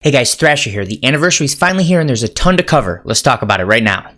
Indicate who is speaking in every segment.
Speaker 1: Hey guys, Thrasher here. The anniversary's finally here and there's a ton to cover. Let's talk about it right now.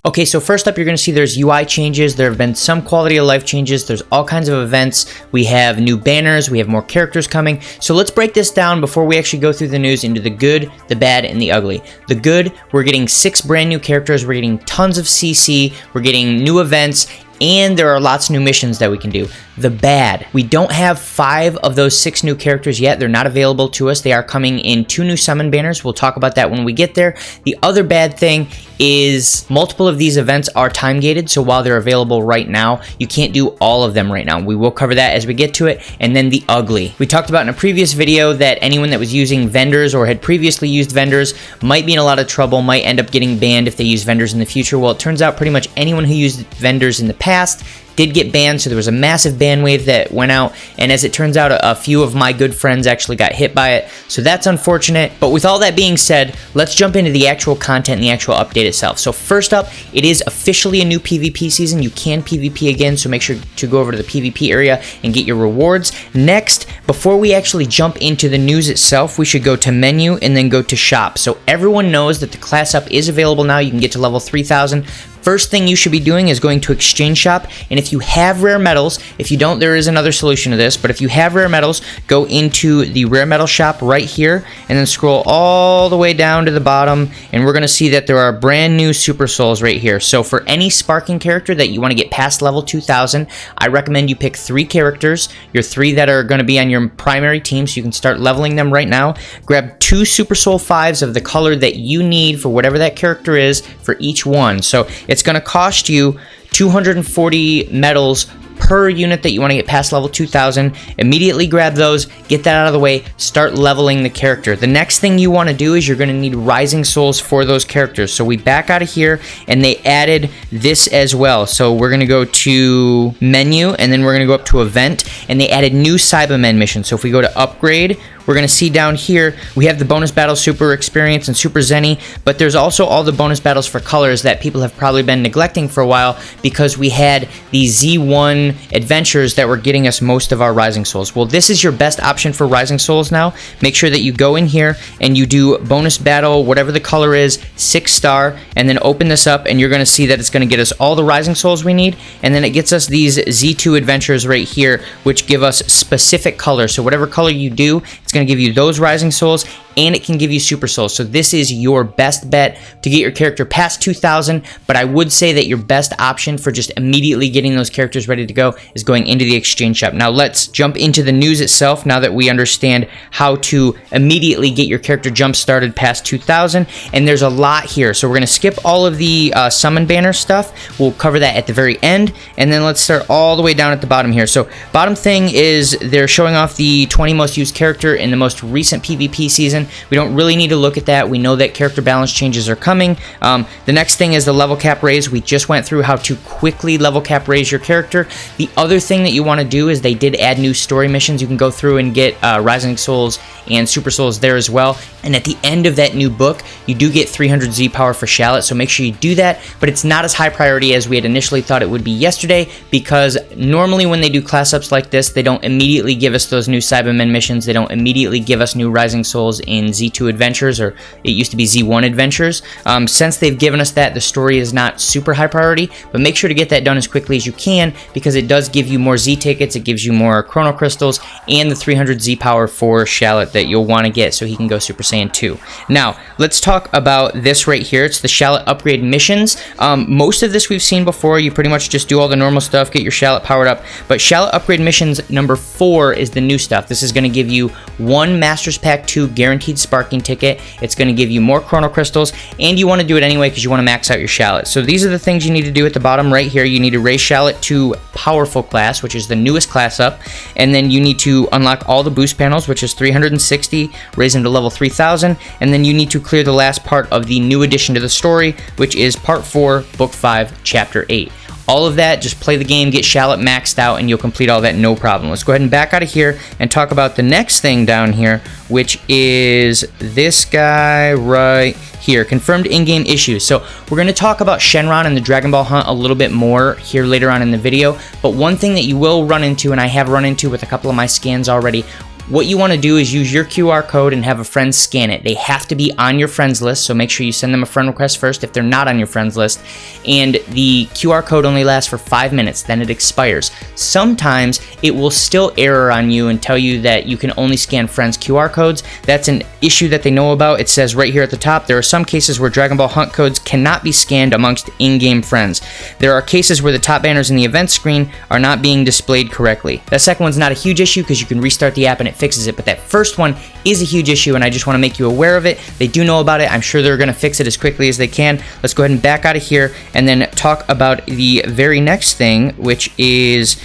Speaker 1: Okay, so first up, you're going to see there's UI changes. There have been some quality of life changes. There's all kinds of events. We have new banners. We have more characters coming. So let's break this down before we actually go through the news into the good, the bad, and the ugly. The good, we're getting 6 brand new characters. We're getting tons of CC. We're getting new events. And there are lots of new missions that we can do. The bad, we don't have 5 of those 6 new characters yet. They're not available to us. They are coming in 2 new summon banners. We'll talk about that when we get there. The other bad thing is multiple of these events are time gated, so while they're available right now, you can't do all of them right now. We will cover that as we get to it. And then the ugly. We talked about in a previous video that anyone that was using vendors or had previously used vendors might be in a lot of trouble, might end up getting banned if they use vendors in the future. Well, it turns out pretty much anyone who used vendors in the past did get banned, so there was a massive ban wave that went out, and as it turns out, a few of my good friends actually got hit by it, so that's unfortunate. But with all that being said, let's jump into the actual content and the actual update itself. So first up, it is officially a new PvP season. You can PvP again, so make sure to go over to the PvP area and get your rewards. Next, before we actually jump into the news itself, we should go to menu and then go to shop. So everyone knows that the class up is available now. You can get to level 3000. First thing you should be doing is going to exchange shop, and if you have rare metals, if you don't, there is another solution to this, but if you have rare metals, go into the rare metal shop right here, and then scroll all the way down to the bottom, and we're going to see that there are brand new super souls right here. So for any sparking character that you want to get past level 2000, I recommend you pick 3 characters, your 3 that are going to be on your primary team, so you can start leveling them right now. Grab 2 super soul 5s of the color that you need for whatever that character is for each one. So it's going to cost you 240 metals per unit that you want to get past level 2000. Immediately grab those, get that out of the way, start leveling the character. The next thing you want to do is you're going to need rising souls for those characters. So we back out of here and they added this as well. So we're going to go to menu and then we're going to go up to event, and they added new Cybermen missions. So if we go to upgrade, we're going to see down here, we have the bonus battle super experience and super zenny, but there's also all the bonus battles for colors that people have probably been neglecting for a while because we had the Z1 adventures that were getting us most of our rising souls. Well, this is your best option for rising souls now. Make sure that you go in here and you do bonus battle, whatever the color is, 6-star, and then open this up, and you're going to see that it's going to get us all the rising souls we need, and then it gets us these Z2 adventures right here, which give us specific colors. So whatever color you do, it's going to give you those rising souls, and it can give you super souls. So this is your best bet to get your character past 2000, but I would say that your best option for just immediately getting those characters ready to go is going into the exchange shop. Now let's jump into the news itself now that we understand how to immediately get your character jump started past 2000, and there's a lot here. So we're going to skip all of the summon banner stuff. We'll cover that at the very end, and then let's start all the way down at the bottom here. So bottom thing is they're showing off the 20 most used character in the most recent PvP season. We don't really need to look at that. We know that character balance changes are coming. The next thing is the level cap raise. We just went through how to quickly level cap raise your character. The other thing that you want to do is they did add new story missions. You can go through and get rising souls and super souls there as well. And at the end of that new book, you do get 300 Z power for Shalit, so make sure you do that, but it's not as high priority as we had initially thought it would be yesterday, because normally when they do class ups like this, they don't immediately give us those new Cybermen missions. They don't immediately give us new rising souls in Z2 adventures, or it used to be Z1 adventures. Since they've given us that, the story is not super high priority, but make sure to get that done as quickly as you can, because it does give you more Z tickets, it gives you more chrono crystals, and the 300 Z power for Shalit that you'll want to get so he can go Super Saiyan 2. Now, let's talk about this right here. It's the Shalit upgrade missions. Most of this we've seen before. You pretty much just do all the normal stuff, get your Shalit powered up, but Shalit upgrade missions number 4 is the new stuff. This is going to give you 1 Masters Pack 2 guaranteed sparking ticket. It's going to give you more chrono crystals, and you want to do it anyway because you want to max out your Shalit. So these are the things you need to do at the bottom right here. You need to raise Shalit to powerful class, which is the newest class up, and then you need to unlock all the boost panels, which is 360, raise them to level 3000, and then you need to clear the last part of the new addition to the story, which is part 4, book 5, chapter 8. All of that, just play the game, get Shalit maxed out, and you'll complete all that no problem. Let's go ahead and back out of here and talk about the next thing down here, which is this guy right here, confirmed in-game issues. So we're going to talk about Shenron and the Dragon Ball hunt a little bit more here later on in the video, but one thing that you will run into, and I have run into with a couple of my scans already, what you want to do is use your QR code and have a friend scan it. They have to be on your friends list, so make sure you send them a friend request first if they're not on your friends list. And the QR code only lasts for 5 minutes, then it expires. Sometimes it will still error on you and tell you that you can only scan friends' QR codes. That's an issue that they know about. It says right here at the top, there are some cases where Dragon Ball hunt codes cannot be scanned amongst in-game friends. There are cases where the top banners in the event screen are not being displayed correctly. That second one's not a huge issue because you can restart the app and it fixes it, but that first one is a huge issue, and I just want to make you aware of it. They do know about it. I'm sure they're going to fix it as quickly as they can. Let's go ahead and back out of here and then talk about the very next thing, which is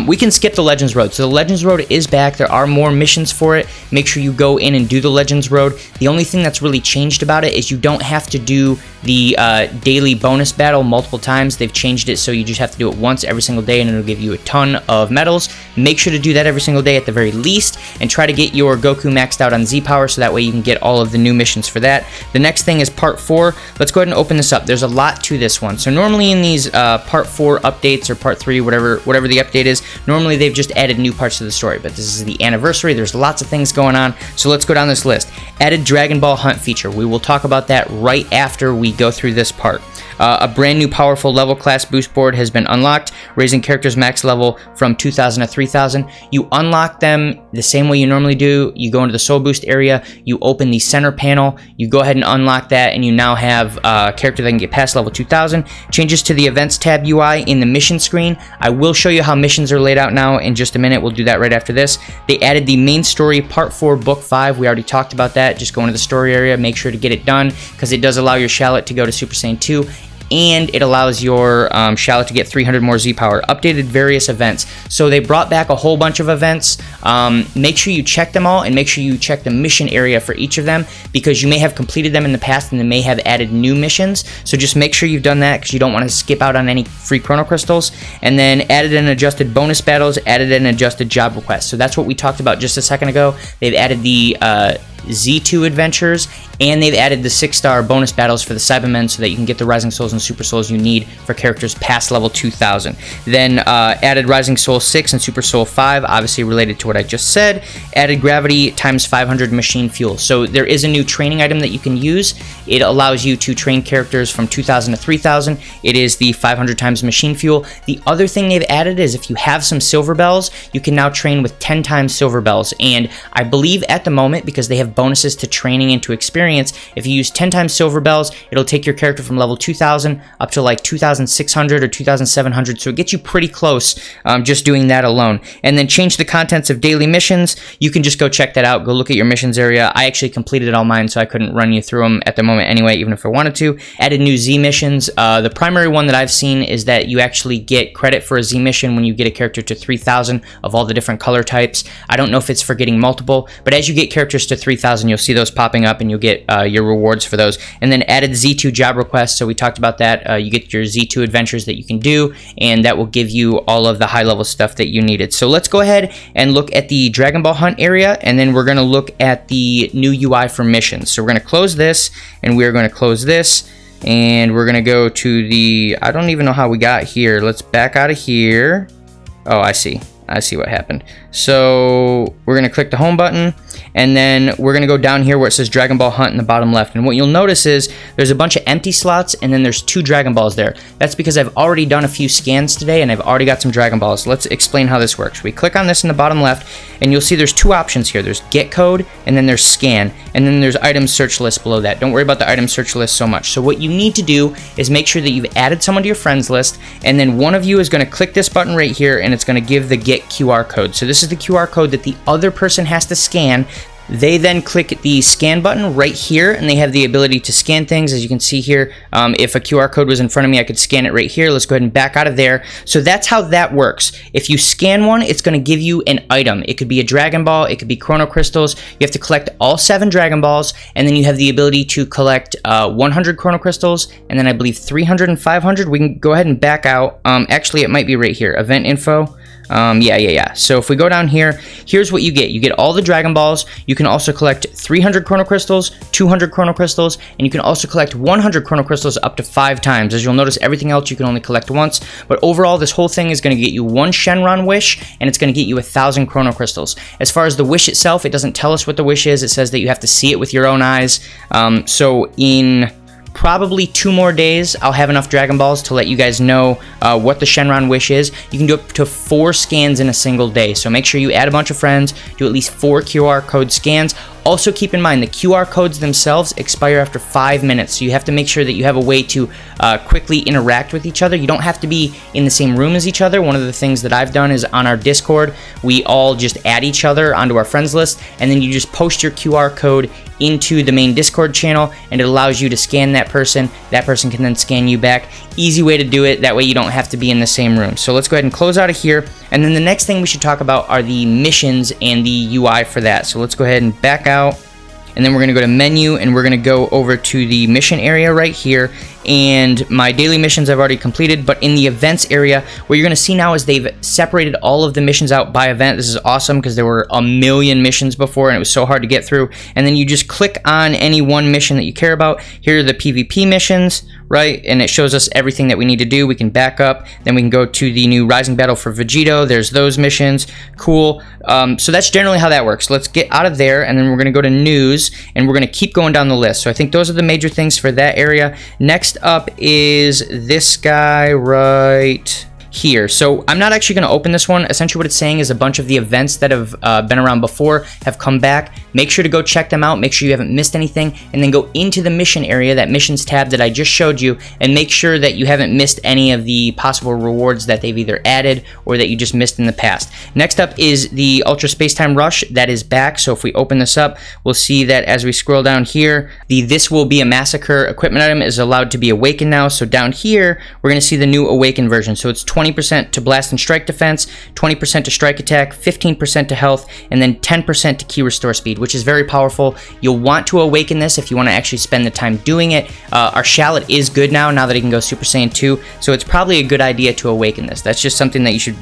Speaker 1: we can skip the Legends Road. So the Legends Road is back. There are more missions for it. Make sure you go in and do the Legends Road. The only thing that's really changed about it is you don't have to do the daily bonus battle multiple times. They've changed it so you just have to do it once every single day, and it'll give you a ton of medals. Make sure to do that every single day at the very least, and try to get your Goku maxed out on Z power so that way you can get all of the new missions for that. The next thing is part 4. Let's go ahead and open this up. There's a lot to this one. So normally in these part 4 updates or part 3, whatever the update is, normally they've just added new parts to the story, but this is the anniversary. There's lots of things going on. So let's go down this list. Added Dragon Ball hunt feature. We will talk about that right after we go through this part. A brand new powerful level class boost board has been unlocked, raising characters max level from 2,000 to 3,000. You unlock them the same way you normally do. You go into the soul boost area, you open the center panel, you go ahead and unlock that, and you now have a character that can get past level 2,000. Changes to the events tab UI in the mission screen. I will show you how missions are laid out now in just a minute. We'll do that right after this. They added the main story part 4 book 5. We already talked about that. Just go into the story area, make sure to get it done, because it does allow your Shalit to go to Super Saiyan 2, and it allows your Shalit to get 300 more Z power. Updated various events. So they brought back a whole bunch of events. Make sure you check them all, and make sure you check the mission area for each of them, because you may have completed them in the past and they may have added new missions. So just make sure you've done that, because you don't want to skip out on any free chrono crystals. And then added and adjusted bonus battles, added and adjusted job requests. So that's what we talked about just a second ago. They've added the Z2 adventures, and they've added the 6-star bonus battles for the Cybermen so that you can get the Rising Souls and Super Souls you need for characters past level 2,000. Then added Rising Soul 6 and Super Soul 5, obviously related to what I just said. Added Gravity times 500 machine fuel. So there is a new training item that you can use. It allows you to train characters from 2,000 to 3,000. It is the 500 times machine fuel. The other thing they've added is if you have some silver bells, you can now train with 10 times silver bells. And I believe at the moment, because they have bonuses to training and to experience, if you use 10 times silver bells, it'll take your character from level 2,000 up to like 2,600 or 2,700, so it gets you pretty close just doing that alone. And then change the contents of daily missions. You can just go check that out, go look at your missions area. I actually completed all mine, so I couldn't run you through them at the moment anyway, even if I wanted to. Added new Z missions. The primary one that I've seen is that you actually get credit for a Z mission when you get a character to 3,000 of all the different color types. I don't know if it's for getting multiple, but as you get characters to 3,000, you'll see those popping up and you'll get your rewards for those. And then added Z2 job requests, so we talked about that. You get your Z2 adventures that you can do, and that will give you all of the high level stuff that you needed. So let's go ahead and look at the Dragon Ball hunt area, and then we're going to look at the new UI for missions. So we're going to close this, and we're going to close this, and we're going to go to the, I don't even know how we got here. Let's back out of here. Oh, I see what happened. So we're going to click the home button, and then we're going to go down here where it says Dragon Ball Hunt in the bottom left. And what you'll notice is there's a bunch of empty slots, and then there's 2 Dragon Balls there. That's because I've already done a few scans today, and I've already got some Dragon Balls. Let's explain how this works. We click on this in the bottom left, and you'll see there's 2 options here. There's Get Code, and then there's Scan, and then there's Item Search List below that. Don't worry about the Item Search List so much. So what you need to do is make sure that you've added someone to your friends list, and then one of you is going to click this button right here, and it's going to give the Get QR code. So this is the QR code that the other person has to scan. They then click the scan button right here, and they have the ability to scan things. As you can see here, if a QR code was in front of me, I could scan it right here. Let's go ahead and back out of there. So that's how that works. If you scan one, it's going to give you an item. It could be a Dragon Ball, it could be Chrono Crystals. You have to collect all 7 Dragon Balls, and then you have the ability to collect 100 Chrono Crystals, and then I believe 300 and 500. We can go ahead and back out. Actually, it might be right here. Event info. Yeah. So if we go down here, here's what you get. You get all the Dragon Balls. You can also collect 300 Chrono Crystals, 200 Chrono Crystals, and you can also collect 100 Chrono Crystals up to 5 times. As you'll notice, everything else you can only collect once. But overall, this whole thing is going to get you 1 Shenron wish, and it's going to get you 1,000 Chrono Crystals. As far as the wish itself, it doesn't tell us what the wish is. It says that you have to see it with your own eyes. So in probably 2 more days, I'll have enough Dragon Balls to let you guys know what the Shenron wish is. You can do up to 4 scans in a single day, so make sure you add a bunch of friends, do at least 4 QR code scans. Also keep in mind, the QR codes themselves expire after 5 minutes, so you have to make sure that you have a way to quickly interact with each other. You don't have to be in the same room as each other. One of the things that I've done is on our Discord, we all just add each other onto our friends list, and then you just post your QR code into the main Discord channel, and it allows you to scan that person. That person can then scan you back. Easy way to do it. That way you don't have to be in the same room. So let's go ahead and close out of here. And then the next thing we should talk about are the missions and the UI for that. So let's go ahead and back out. And then we're going to go to menu, and we're going to go over to the mission area right here. And my daily missions I've already completed, but in the events area, what you're going to see now is they've separated all of the missions out by event. This is awesome because there were a million missions before and it was so hard to get through. And then you just click on any one mission that you care about. Here are the PvP missions, right? And it shows us everything that we need to do. We can back up, then we can go to the new Rising Battle for Vegito. There's those missions. Cool. So that's generally how that works. Let's get out of there, and then we're going to go to news, and we're going to keep going down the list. So I think those are the major things for that area. Next up is this guy right here. So I'm not actually going to open this one. Essentially what it's saying is a bunch of the events that have been around before have come back. Make sure to go check them out. Make sure you haven't missed anything, and then go into the mission area, that missions tab that I just showed you, and make sure that you haven't missed any of the possible rewards that they've either added or that you just missed in the past. Next up is the Ultra Spacetime Rush. That is back. So if we open this up, we'll see that as we scroll down here, the This Will Be a Massacre equipment item is allowed to be awakened now. So down here, we're going to see the new awakened version. So it's 20% to blast and strike defense, 20% to strike attack, 15% to health, and then 10% to key restore speed, which is very powerful. You'll want to awaken this if you want to actually spend the time doing it. Our Shalit is good now that he can go Super Saiyan 2, so it's probably a good idea to awaken this. That's just something that you should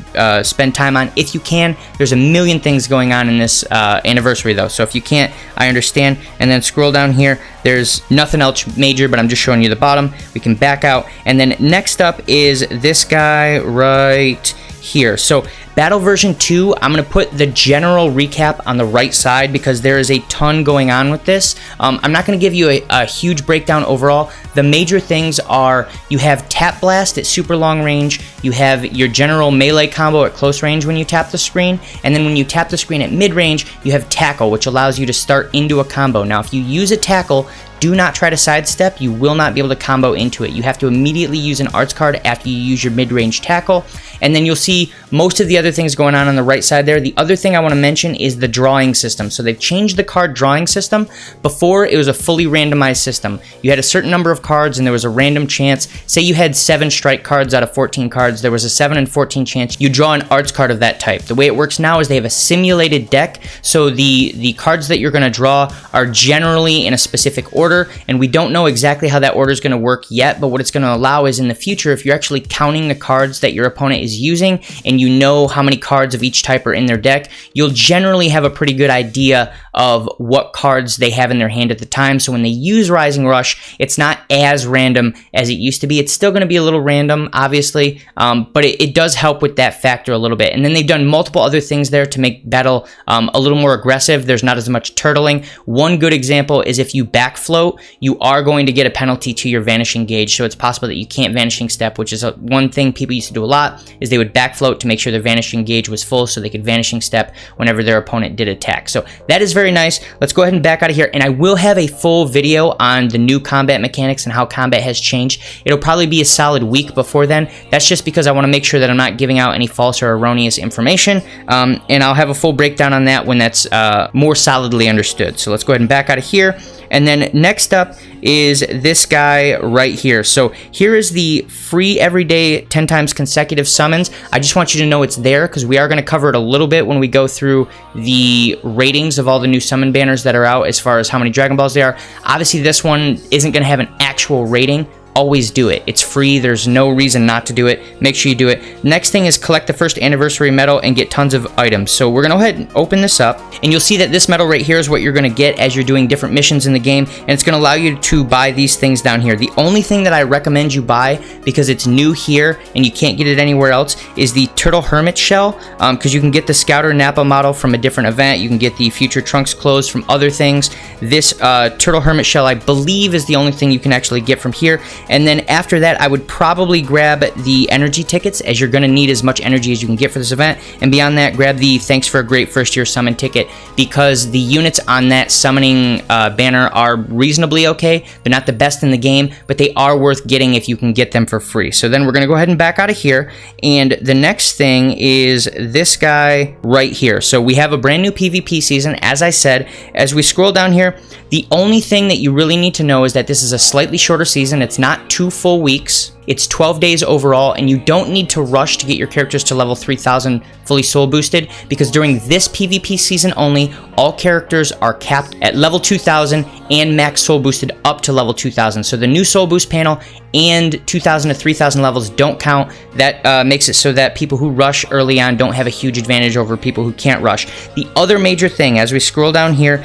Speaker 1: spend time on if you can. There's a million things going on in this anniversary though, so if you can't, I understand. And then scroll down here, there's nothing else major, but I'm just showing you the bottom. We can back out, and then next up is this guy right here. So Battle version 2, I'm going to put the general recap on the right side because there is a ton going on with this. I'm not going to give you a huge breakdown overall. The major things are you have Tap Blast at super long range, you have your general melee combo at close range when you tap the screen, and then when you tap the screen at mid range, you have Tackle, which allows you to start into a combo. Now, if you use a Tackle, do not try to sidestep. You will not be able to combo into it. You have to immediately use an arts card after you use your mid-range tackle, and then you'll see most of the other things going on the right side there. The other thing I want to mention is the drawing system. So they've changed the card drawing system. Before, it was a fully randomized system. You had a certain number of cards and there was a random chance. Say you had 7 strike cards out of 14 cards. There was a 7 in 14 chance you draw an arts card of that type. The way it works now is they have a simulated deck. So the cards that you're going to draw are generally in a specific order, and we don't know exactly how that order is going to work yet, but what it's going to allow is in the future, if you're actually counting the cards that your opponent is using and you know how many cards of each type are in their deck, you'll generally have a pretty good idea of what cards they have in their hand at the time. So when they use Rising Rush, it's not as random as it used to be. It's still going to be a little random, obviously, but it does help with that factor a little bit. And then they've done multiple other things there to make battle a little more aggressive. There's not as much turtling. One good example is if you backfloat, you are going to get a penalty to your vanishing gauge. So it's possible that you can't vanishing step, which is one thing people used to do a lot, is they would backfloat to make sure their vanishing gauge was full so they could vanishing step whenever their opponent did attack. So that is very nice. Let's go ahead and back out of here, and I will have a full video on the new combat mechanics and how combat has changed. It'll probably be a solid week before then. That's just because I want to make sure that I'm not giving out any false or erroneous information, and I'll have a full breakdown on that when that's more solidly understood. So let's go ahead and back out of here. And then next up is this guy right here. So here is the free everyday 10 times consecutive summons. I just want you to know it's there because we are going to cover it a little bit when we go through the ratings of all the new summon banners that are out as far as how many Dragon Balls there are. Obviously, this one isn't going to have an actual rating, always do it. It's free. There's no reason not to do it. Make sure you do it. Next thing is collect the first anniversary medal and get tons of items. So we're gonna go ahead and open this up, and you'll see that this medal right here is what you're gonna get as you're doing different missions in the game, and it's gonna allow you to buy these things down here. The only thing that I recommend you buy, because it's new here and you can't get it anywhere else, is the Turtle Hermit shell, because you can get the Scouter Nappa model from a different event. You can get the Future Trunks clothes from other things. This Turtle Hermit shell, I believe, is the only thing you can actually get from here. And then after that, I would probably grab the energy tickets, as you're gonna need as much energy as you can get for this event. And beyond that, grab the Thanks for a Great First Year Summon ticket, because the units on that summoning banner are reasonably okay. They're not the best in the game, but they are worth getting if you can get them for free. So then we're gonna go ahead and back out of here, and the next thing is this guy right here. So we have a brand new PvP season, as I said. As we scroll down here, the only thing that you really need to know is that this is a slightly shorter season. It's not 2 full weeks. It's 12 days overall, and you don't need to rush to get your characters to level 3000 fully soul boosted, because during this PvP season only, all characters are capped at level 2000 and max soul boosted up to level 2000. So the new soul boost panel and 2000 to 3000 levels don't count. That makes it so that people who rush early on don't have a huge advantage over people who can't rush. The other major thing, as we scroll down here,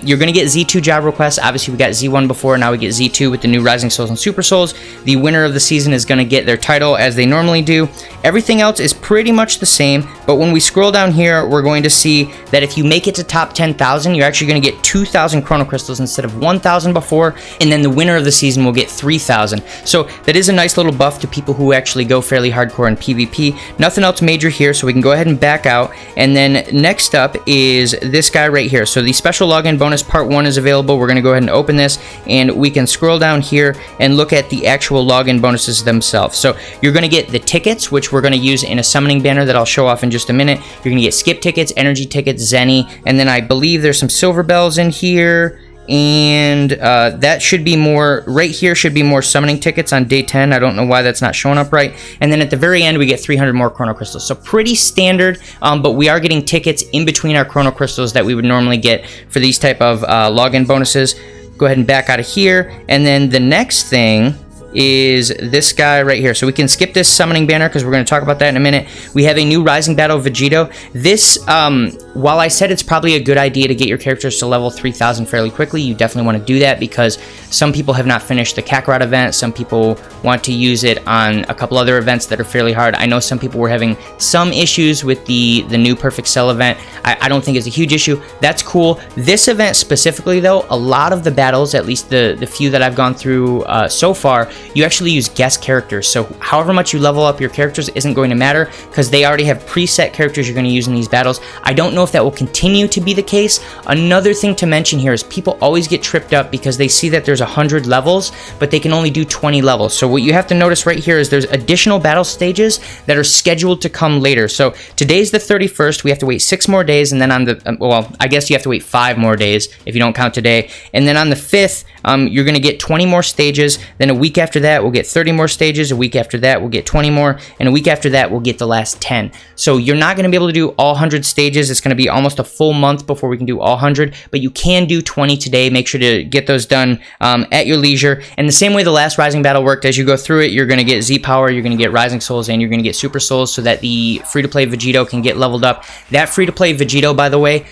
Speaker 1: you're going to get Z2 job requests. Obviously, we got Z1 before, now we get Z2 with the new Rising Souls and Super Souls. The winner of the season is going to get their title as they normally do. Everything else is pretty much the same, but when we scroll down here, we're going to see that if you make it to top 10,000, you're actually going to get 2,000 Chrono Crystals instead of 1,000 before, and then the winner of the season will get 3,000. So that is a nice little buff to people who actually go fairly hardcore in PvP. Nothing else major here, so we can go ahead and back out. And then next up is this guy right here. So the special login bonus part 1 is available. We're going to go ahead and open this, and we can scroll down here and look at the actual login bonuses themselves. So you're going to get the tickets, which we're going to use in a summoning banner that I'll show off in just a minute. You're going to get skip tickets, energy tickets, Zenny, and then I believe there's some silver bells in here. And that should be more, right here should be more summoning tickets on day 10. I don't know why that's not showing up right. And then at the very end, we get 300 more Chrono Crystals. So pretty standard, but we are getting tickets in between our Chrono Crystals that we would normally get for these type of login bonuses. Go ahead and back out of here. And then the next thing is this guy right here. So we can skip this summoning banner because we're going to talk about that in a minute. We have a new Rising Battle Vegito. This, while I said it's probably a good idea to get your characters to level 3000 fairly quickly, you definitely want to do that because some people have not finished the Kakarot event. Some people want to use it on a couple other events that are fairly hard. I know some people were having some issues with the new Perfect Cell event. I don't think it's a huge issue. That's cool. This event specifically, though, a lot of the battles, at least the few that I've gone through so far, you actually use guest characters. So however much you level up your characters isn't going to matter because they already have preset characters you're going to use in these battles. I don't know if that will continue to be the case. Another thing to mention here is people always get tripped up because they see that there's 100 levels, but they can only do 20 levels. So what you have to notice right here is there's additional battle stages that are scheduled to come later. So today's the 31st. We have to wait 6 more days, and then on the, well, I guess you have to wait 5 more days if you don't count today. And then on the 5th, you're going to get 20 more stages. Then a week after that, we'll get 30 more stages. A week after that, we'll get 20 more. And a week after that, we'll get the last 10. So you're not going to be able to do all 100 stages. It's going to be almost a full month before we can do all 100. But you can do 20 today. Make sure to get those done at your leisure. And the same way the last Rising Battle worked, as you go through it, you're going to get Z Power, you're going to get Rising Souls, and you're going to get Super Souls so that the free-to-play Vegito can get leveled up. That free-to-play Vegito, by the way,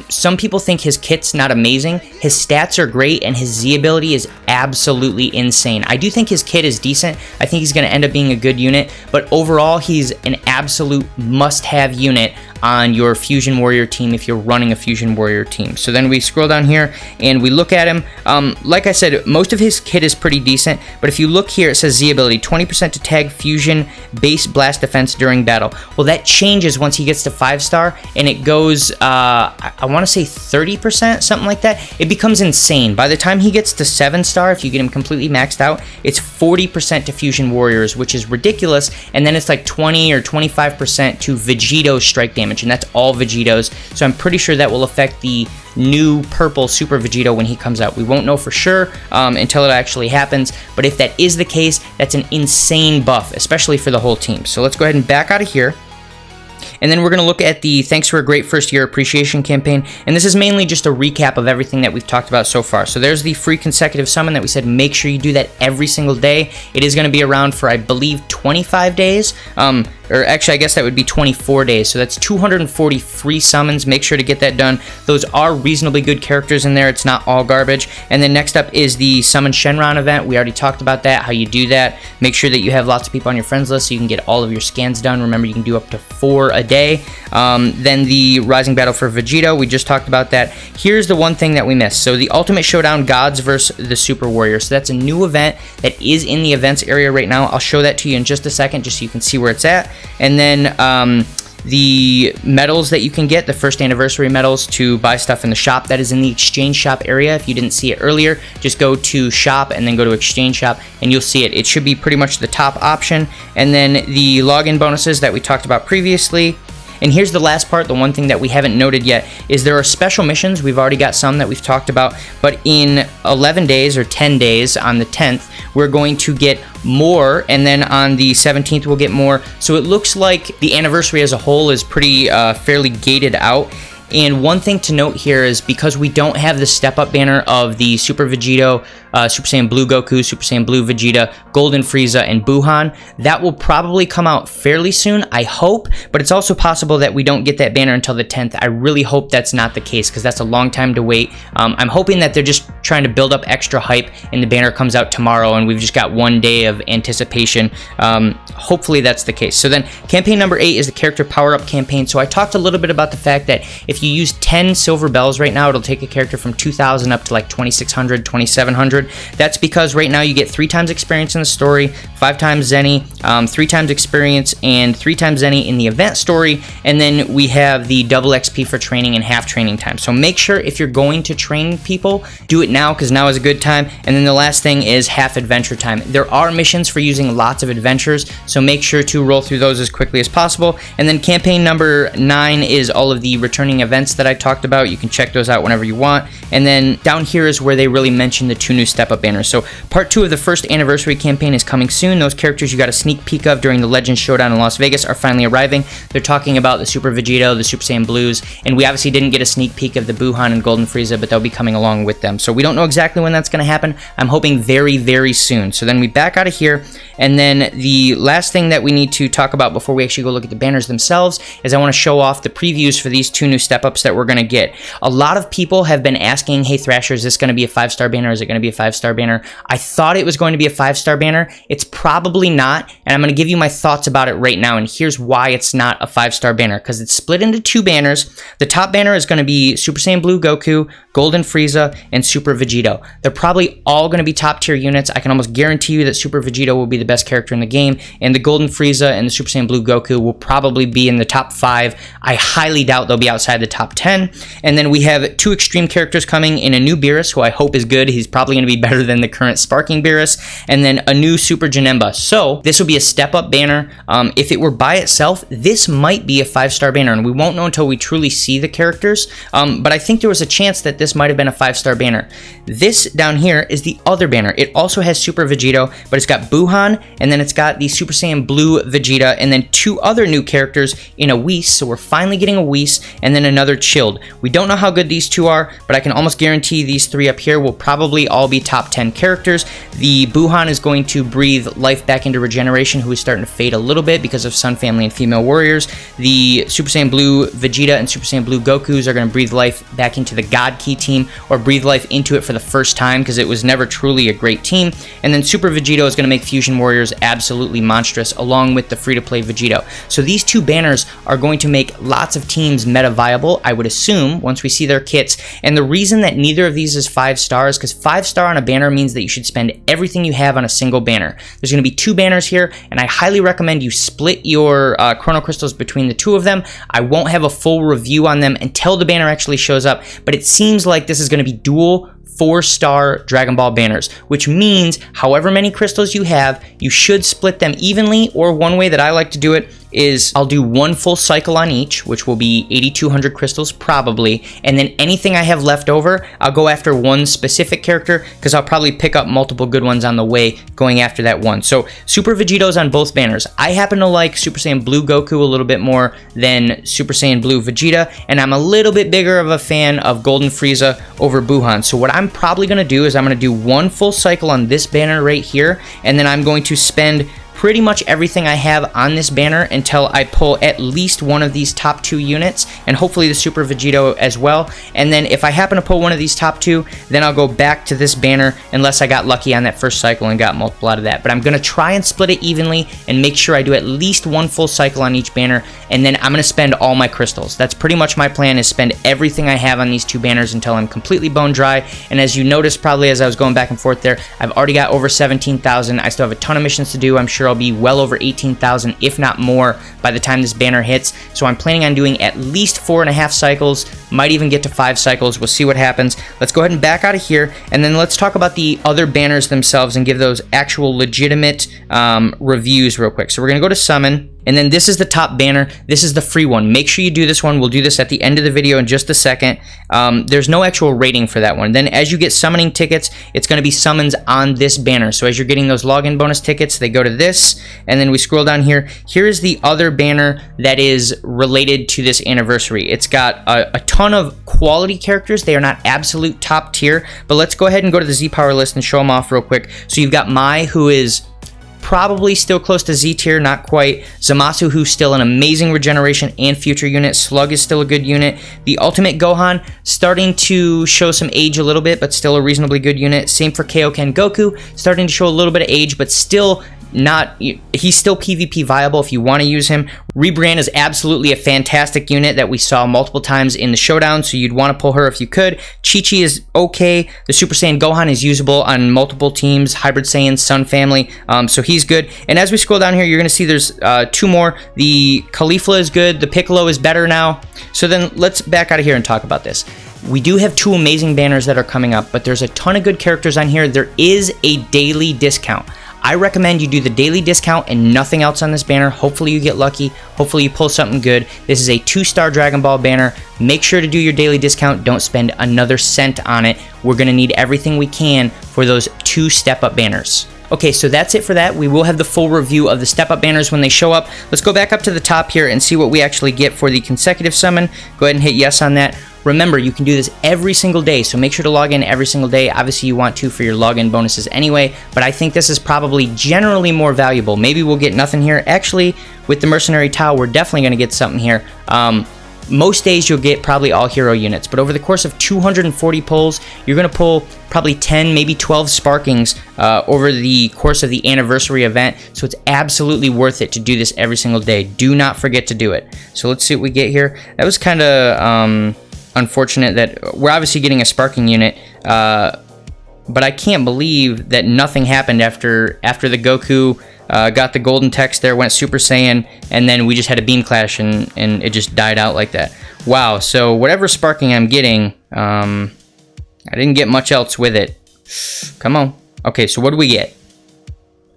Speaker 1: some people think his kit's not amazing. His stats are great, and his Z ability is absolutely insane. I do think his kit is decent. I think he's going to end up being a good unit, but overall, he's an absolute must-have unit on your Fusion Warrior team if you're running a Fusion Warrior team. So then we scroll down here and we look at him. Like I said, most of his kit is pretty decent, but if you look here, it says Z ability, 20% to tag Fusion base blast defense during battle. Well, that changes once he gets to 5-star, and it goes, I want to say 30%, something like that. It becomes insane. By the time he gets to 7-star, if you get him completely maxed out, it's 40% to Fusion Warriors, which is ridiculous, and then it's like 20 or 25% to Vegito strike damage, and that's all Vegitos. So I'm pretty sure that will affect the new purple Super Vegito when he comes out. We won't know for sure until it actually happens, but if that is the case, that's an insane buff, especially for the whole team. So let's go ahead and back out of here. And then we're going to look at the Thanks for a Great First Year Appreciation campaign, and this is mainly just a recap of everything that we've talked about so far. So there's the free consecutive summon that we said make sure you do that every single day. It is going to be around for, I believe, 25 days, or actually I guess that would be 24 days, so that's 240 free summons. Make sure to get that done. Those are reasonably good characters in there. It's not all garbage. And then next up is the Summon Shenron event. We already talked about that, how you do that. Make sure that you have lots of people on your friends list so you can get all of your scans done. Remember, you can do up to 4 a day. Then the Rising Battle for Vegeta, we just talked about that. Here's the one thing that we missed. So the Ultimate Showdown Gods versus the Super Warriors. So that's a new event that is in the events area right now. I'll show that to you in just a second just so you can see where it's at. And then the medals that you can get, the first anniversary medals to buy stuff in the shop, that is in the exchange shop area. If you didn't see it earlier, just go to shop and then go to exchange shop and you'll see it. It should be pretty much the top option. And then the login bonuses that we talked about previously. And here's the last part, the one thing that we haven't noted yet, is there are special missions. We've already got some that we've talked about, but in 11 days or 10 days on the 10th, we're going to get more, and then on the 17th, we'll get more. So it looks like the anniversary as a whole is pretty fairly gated out. And one thing to note here is because we don't have the step-up banner of the Super Vegito, Super Saiyan Blue Goku, Super Saiyan Blue Vegeta, Golden Frieza, and Buhan, that will probably come out fairly soon, I hope, but it's also possible that we don't get that banner until the 10th. I really hope that's not the case because that's a long time to wait. I'm hoping that they're just trying to build up extra hype and the banner comes out tomorrow and we've just got one day of anticipation. Hopefully that's the case. So then campaign number 8 is the character power-up campaign. So I talked a little bit about the fact that if you use 10 silver bells right now, it'll take a character from 2,000 up to like 2,600, 2,700. That's because right now you get 3 times experience in the story, 5 times Zenny, 3 times experience, and 3 times Zenny in the event story, and then we have the double XP for training and half training time. So make sure if you're going to train people, do it now because now is a good time. And then the last thing is half adventure time. There are missions for using lots of adventures, so make sure to roll through those as quickly as possible. And then campaign number 9 is all of the returning events that I talked about. You can check those out whenever you want. And then down here is where they really mention the 2 new step-up banners. So part 2 of the first anniversary campaign is coming soon. Those characters you got a sneak peek of during the Legends Showdown in Las Vegas are finally arriving. They're talking about the Super Vegito, the Super Saiyan Blues, and we obviously didn't get a sneak peek of the Buhan and Golden Frieza, but they'll be coming along with them. So we don't know exactly when that's going to happen. I'm hoping very, very soon. So then we back out of here, and then the last thing that we need to talk about before we actually go look at the banners themselves is I want to show off the previews for these 2 new step-ups that we're going to get. A lot of people have been asking, hey Thrasher, is this going to be a 5-star banner? Is it going to be a 5-star banner? I thought it was going to be a 5-star banner. It's probably not, and I'm going to give you my thoughts about it right now, and here's why it's not a 5-star banner, because it's split into 2 banners. The top banner is going to be Super Saiyan Blue Goku, Golden Frieza, and Super Vegito. They're probably all going to be top tier units. I can almost guarantee you that Super Vegito will be the best character in the game, and the Golden Frieza and the Super Saiyan Blue Goku will probably be in the top 5. I highly doubt they'll be outside the top 10. And then we have 2 extreme characters coming in, a new Beerus, who I hope is good. He's probably going to be better than the current Sparking Beerus, and then a new Super Janemba. So this will be a step-up banner. If it were by itself, this might be a 5-star banner, and we won't know until we truly see the characters, but I think there was a chance that this might have been a 5-star banner. This down here is the other banner. It also has Super Vegito, but it's got Buhan, and then it's got the Super Saiyan Blue Vegeta, and then 2 other new characters in a Whis, so we're finally getting a Whis, and then another Chilled. We don't know how good these 2 are, but I can almost guarantee these 3 up here will probably all be top 10 characters. The Buhan is going to breathe life back into Regeneration, who is starting to fade a little bit because of Sun Family and Female Warriors. The Super Saiyan Blue Vegeta and Super Saiyan Blue Gokus are going to breathe life back into the God Key team, or breathe life into it for the first time because it was never truly a great team. And then Super Vegito is going to make Fusion Warriors absolutely monstrous, along with the free-to-play Vegito. So these 2 banners are going to make lots of teams meta viable, I would assume, once we see their kits. And the reason that neither of these is 5 stars, because 5-star on a banner means that you should spend everything you have on a single banner. There's going to be 2 banners here, and I highly recommend you split your Chrono Crystals between the 2 of them. I won't have a full review on them until the banner actually shows up, but it seems like this is going to be dual 4-star Dragon Ball banners, which means however many crystals you have, you should split them evenly, or one way that I like to do it is I'll do one full cycle on each, which will be 8,200 crystals probably, and then anything I have left over, I'll go after one specific character, because I'll probably pick up multiple good ones on the way going after that one. So Super Vegeto's on both banners. I happen to like Super Saiyan Blue Goku a little bit more than Super Saiyan Blue Vegeta, and I'm a little bit bigger of a fan of Golden Frieza over Buhan. So what I'm probably going to do is I'm going to do one full cycle on this banner right here, and then I'm going to spend pretty much everything I have on this banner until I pull at least one of these top 2 units, and hopefully the Super Vegito as well. And then if I happen to pull one of these top 2, then I'll go back to this banner unless I got lucky on that first cycle and got multiple out of that. But I'm going to try and split it evenly and make sure I do at least one full cycle on each banner, and then I'm going to spend all my crystals. That's pretty much my plan, is spend everything I have on these 2 banners until I'm completely bone dry. And as you noticed probably as I was going back and forth there, I've already got over 17,000. I still have a ton of missions to do. I'm sure I'll be well over 18,000, if not more, by the time this banner hits. So I'm planning on doing at least 4.5 cycles, might even get to 5 cycles. We'll see what happens. Let's go ahead and back out of here, and then let's talk about the other banners themselves and give those actual legitimate reviews real quick. So we're going to go to Summon, and then this is the top banner. This is the free one. Make sure you do this one. We'll do this at the end of the video in just a second. There's no actual rating for that one. Then as you get summoning tickets, it's going to be summons on this banner. So as you're getting those login bonus tickets, they go to this, and then we scroll down here. Here's the other banner that is related to this anniversary. It's got a ton of quality characters. They are not absolute top tier, but let's go ahead and go to the Z Power list and show them off real quick. So you've got Mai, who is probably still close to Z tier, not quite. Zamasu, who's still an amazing regeneration and future unit. Slug is still a good unit. The Ultimate Gohan, starting to show some age a little bit, but still a reasonably good unit. Same for Kaioken Goku, starting to show a little bit of age, but still not, he's still PvP viable if you want to use him. Rebrand is absolutely a fantastic unit that we saw multiple times in the showdown, so you'd want to pull her if you could. Chi-Chi is okay. The Super Saiyan Gohan is usable on multiple teams, Hybrid Saiyan, Sun Family, so he's good. And as we scroll down here, you're going to see there's 2 more. The Caulifla is good. The Piccolo is better now. So then let's back out of here and talk about this. We do have 2 amazing banners that are coming up, but there's a ton of good characters on here. There is a daily discount. I recommend you do the daily discount and nothing else on this banner. Hopefully you get lucky. Hopefully you pull something good. This is a 2-star Dragon Ball banner. Make sure to do your daily discount. Don't spend another cent on it. We're going to need everything we can for those 2 step-up banners. Okay, so that's it for that. We will have the full review of the step-up banners when they show up. Let's go back up to the top here and see what we actually get for the consecutive summon. Go ahead and hit yes on that. Remember, you can do this every single day, so make sure to log in every single day. Obviously, you want to for your login bonuses anyway, but I think this is probably generally more valuable. Maybe we'll get nothing here. Actually, with the Mercenary Tau, we're definitely going to get something here. Most days you'll get probably all hero units, but over the course of 240 pulls, you're going to pull probably 10, maybe 12 sparkings over the course of the anniversary event, so it's absolutely worth it to do this every single day. Do not forget to do it. So let's see what we get here. That was kind of unfortunate that we're obviously getting a sparking unit, but I can't believe that nothing happened after the Goku got the golden text there, went Super Saiyan, and then we just had a beam clash and it just died out like that. Wow, so whatever sparking I'm getting, I didn't get much else with it. Come on. Okay, so what do we get?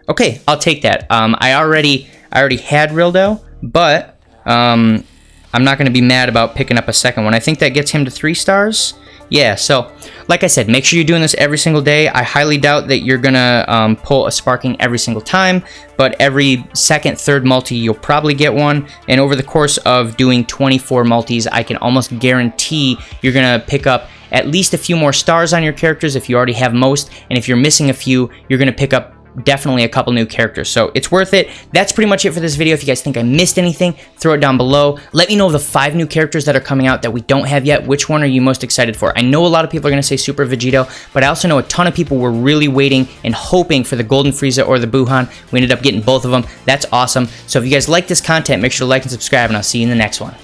Speaker 1: Okay, I'll take that. I already had Rildo, but I'm not going to be mad about picking up a second one. I think that gets him to 3 stars. Yeah, so like I said, make sure you're doing this every single day. I highly doubt that you're going to pull a sparking every single time, but every second, third multi, you'll probably get one. And over the course of doing 24 multis, I can almost guarantee you're going to pick up at least a few more stars on your characters if you already have most. And if you're missing a few, you're going to pick up definitely a couple new characters, so it's worth it. That's pretty much it for this video. If you guys think I missed anything, throw it down below. Let me know of the 5 new characters that are coming out that we don't have yet. Which one are you most excited for? I know a lot of people are going to say Super Vegito, but I also know a ton of people were really waiting and hoping for the Golden Frieza or the Buhan. We ended up getting both of them. That's awesome. So if you guys like this content, make sure to like and subscribe, and I'll see you in the next one.